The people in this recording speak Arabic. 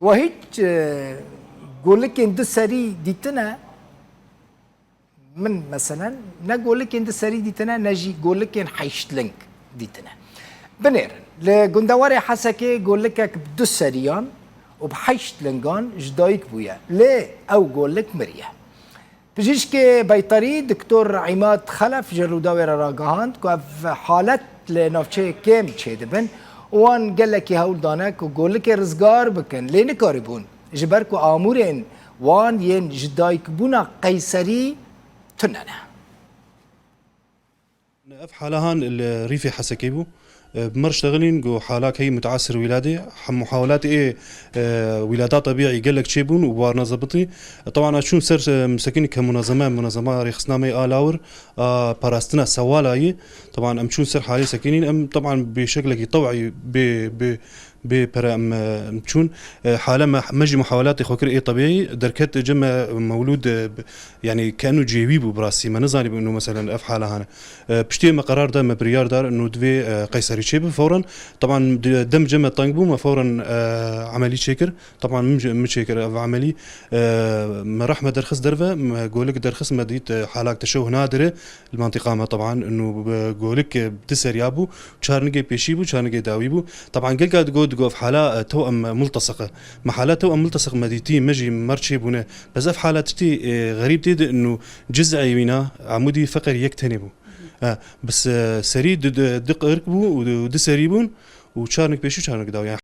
وهيج قول لك انت سري ديتنا من مثلا نقول لك انت سري ديتنا نجي قول لك ان حيشت لينك ديتنا بنير لجندواري حسكي قول لك بدو سريان وبحيشت لينجان جدايك بويا ليه او قول لك مريه بجيش كي بيطري دكتور عماد خلف جرو داوير راقهاند كو حالت لنافشي كيم تشيدبن وان قال لك هول دانك وقول لك رزقار بكن لين كاربون جبركو امورين وان ين جدايك بونا قيصري تننا اف حالهان الريفي حسكيبو بمرش تغلين جو حالاك هي متعسر ولادي محاولات ايه ولادات طبيعي قال لك تشيبون وبارنا زبطي طبعا شو سر مسكين منظمه ريخصنامي الاور باراستنا سوالاي طبعا ام شو سر حالي سكينين ام طبعا بشكل طوعي ب ببرام مشون حاله مجي محاولات خوكر ايه طبيعي دركت جمع مولود يعني كانه جيبيبو براسي ما نزاني بانه مثلا اف حاله هنا بشتي ما قرار ده مبريار دار انه دوي قيصري شيب فورا طبعا دم جمع طنقبو ما فورا عملي شكر طبعا مش شكر عملي ما راح ما درخص درفه ما قولك درخص ما ديت حالات تشوه نادره المنطقه ما طبعا انه قولك بتسر يابو شارنقي بيشيبو شارنقي داويبو طبعا قال قاعد في حالة توأم ملتصقة محالات توأم ملتصق مديتي مجي مرشي بنا بس في حالات تي غريب تيد انه جزء يمينا عمودي فقر يكتنبو بس سريد دق ركبو ودسريبون وشارنك بيشو شارنك داو يعني